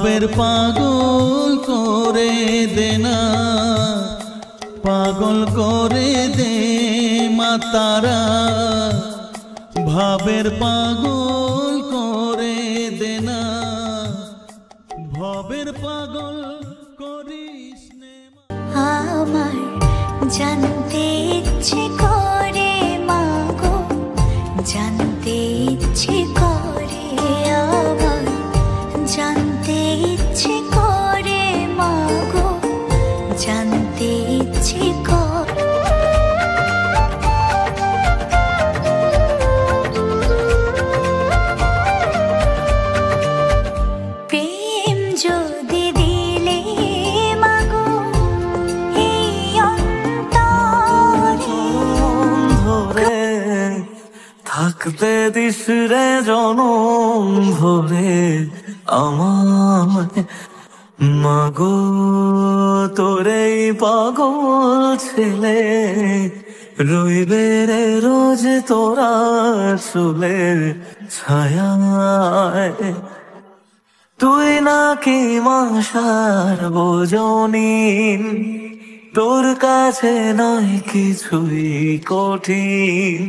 ভাবের পাগল করে দে না, পাগল করে দে মা তারা, ভাবের পাগল করে দে না, ভাবের পাগল করিস নে। আমার জানতে ইচ্ছে করে মাগো, জানতে ইচ্ছে করে, আমার জানতে ইচ্ছে করে মাগো, জানতে ইচ্ছে করে। প্রেম যদি দিলে মাগো এই অন্তরে, ধরে থাকতে দিস রে জনম ধরে আমায় মাগো, তোরে পাগল ছেলে রইবে রে রোজ তোরা চুলের ছায়ায়। তুই নাকি মাসার বোঝনি, তোর কাছে নয় কিছুই কঠিন,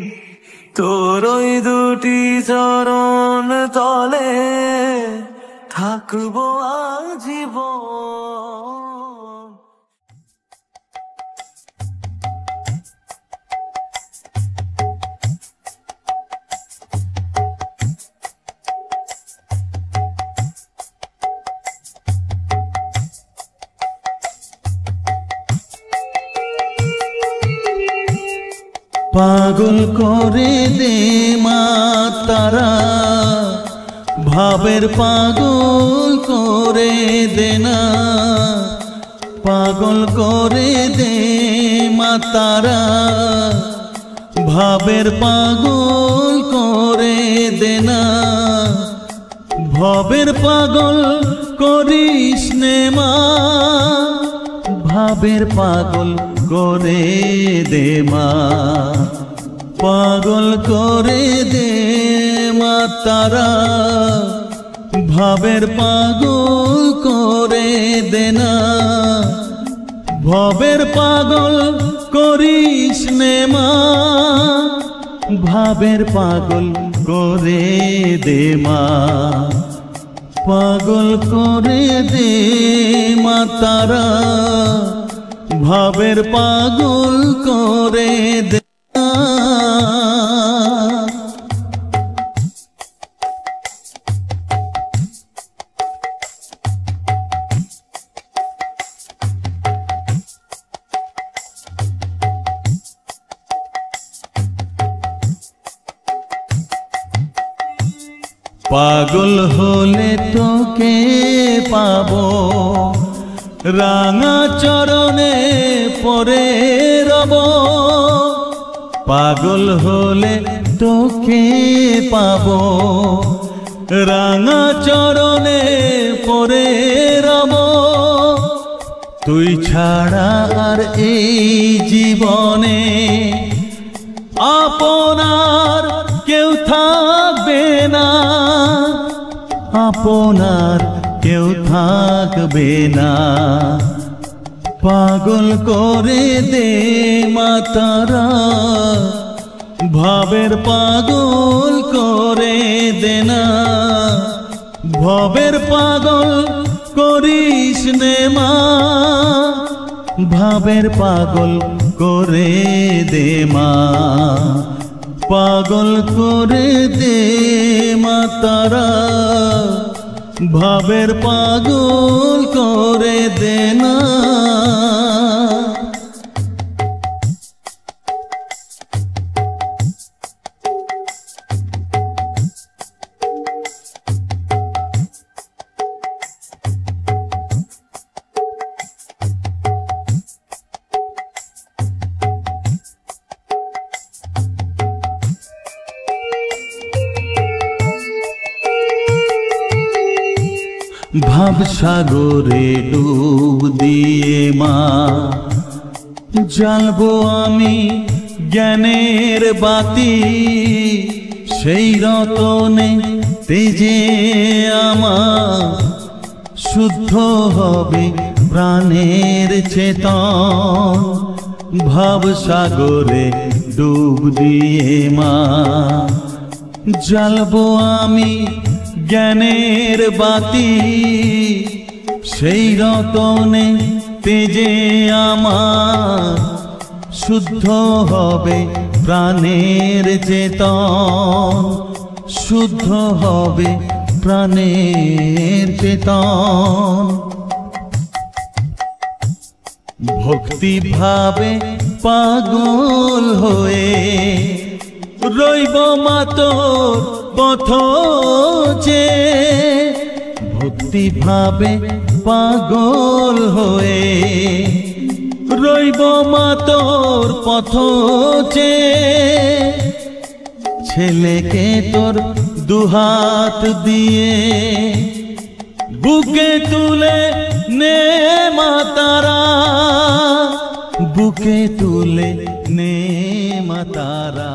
তোর ওই দুটি চরণ তলে থাকবো আজীবন। পাগল করে দে মা তারা, ভাবের পাগল করে দে না, পাগল করে দে মা তারা, ভাবের পাগল করে দে না, ভাবের পাগল করিস নে মা, ভাবের পাগল করে দে মা, পাগল করে দে মা তারা, ভাবের পাগল করে দে না, ভাবের পাগল করিস নে মা, ভাবের পাগল করে দে মা, পাগল করে দে মা তারা, ভাবের পাগল করে দে। পাগল হলে তোকে পাবো, রাঙা চরণে পরে রব, পাগল হলে তোকে পাবো, রাঙা চরণে পরে রব, তুই ছাড়া আর এই জীবনে আপনার কেউ থাকবে না, আপনার কেউ থাকবে না, পাগল করে দে মা তারা, ভাবের পাগল করে দে না, ভাবের পাগল করিস নে মা, ভাবের পাগল করে দে মা, পাগল করে দে মা তারা, ভাবের পাগল করে দে না। ভাব সাগরে ডুব দিয়ে মা, জ্বালবো আমি জ্ঞানের বাতি, সেই রতনে তেজে আমার শুদ্ধ হবে প্রাণের চেতন, ভাবসাগরে ডুব দিয়ে মা জ্বালবো আমি জ্ঞানের বাতি, সেই রতনে তেজে আমার শুদ্ধ হবে প্রাণের চেতন, শুদ্ধ হবে প্রাণের চেতন। ভক্তি ভাবে পাগল হয়ে রইব মা তোর পথ যে, ভক্তি ভাবে পাগল হয়ে রইব মা তোর পথ যে। ছেলেকে তোর দুহাত দিয়ে বুকে তুলে নে মা তারা, বুকে তুলে নে মা তারা।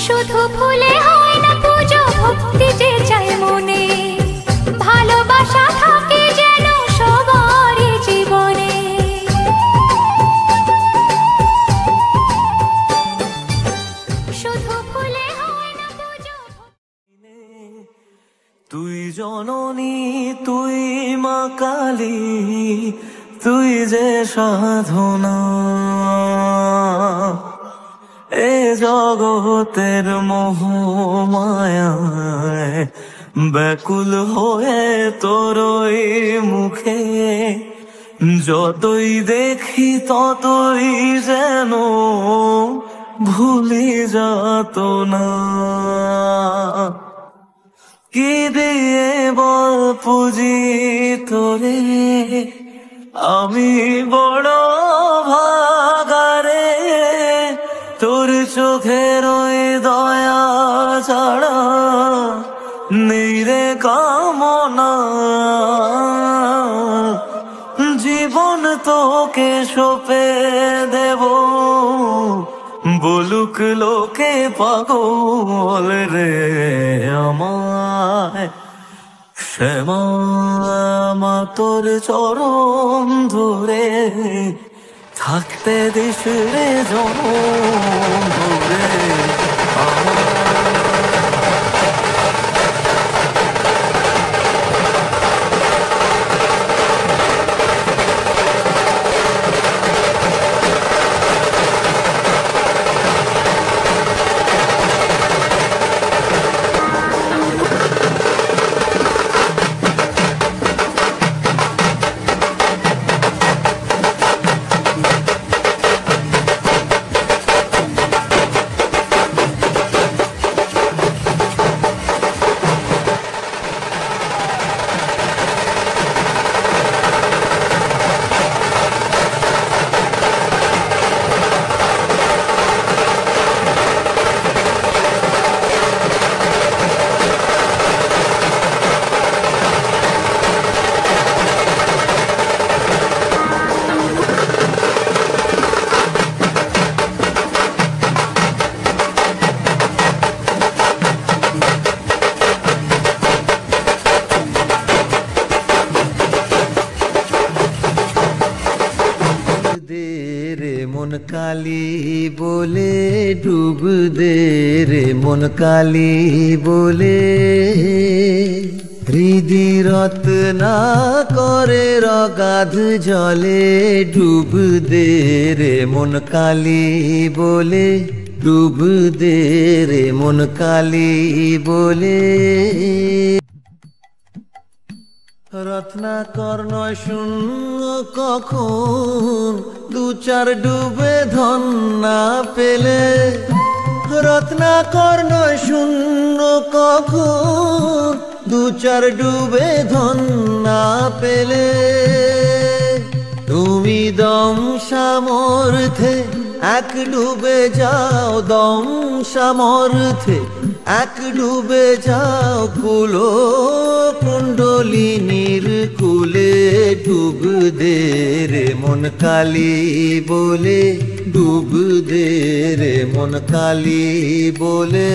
শুধু ফুলে হয় না পুজো, ভক্তি যে চাই মনে, ভালোবাসা থাকে যেন সবারই জীবনে। শুধু ফুলে হয় না পুজো। তুই জননী, তুই মা কালী, তুই যে সাধনা, এ জগতের মোহ মায়ায় ব্যাকুল হয়ে তোরই মুখে যতই দেখি ততই যেন ভুলি যাত না। কি দিয়ে বল পুজি তোরে, আমি বড় ভাগারে, তোর চোখের ওই দয়া ছাড়া নেই রে কামনা। জীবন তোকে সঁপে দেব, বলুক লোকে পাগল রে আমায়। শ্যামা মা তোর চরণ ধরে থাকতে দিস রে জনম ধরে। মন কালী বলে ডুব দে রে, মন কালী বলে হৃদি রত্না করে রগাধ জলে ডুব দে রে, মন কালী বলে ডুব দে রে, মন কালী বলে। রত্নাকর নয় শূন্য কখন, দু চার ডুবে ধন না পেলে। রত্নাকর নয় শূন্য কখন, দু চার ডুবে ধন না পেলে। তুমি দম সামর্থে এক ডুবে যাও, দম সামর্থে এক ডুবে যাও কুলো কুণ্ডলিনীর কুলে ডুব দে রে মন কালী বলে ডুব দে রে মন কালী বলে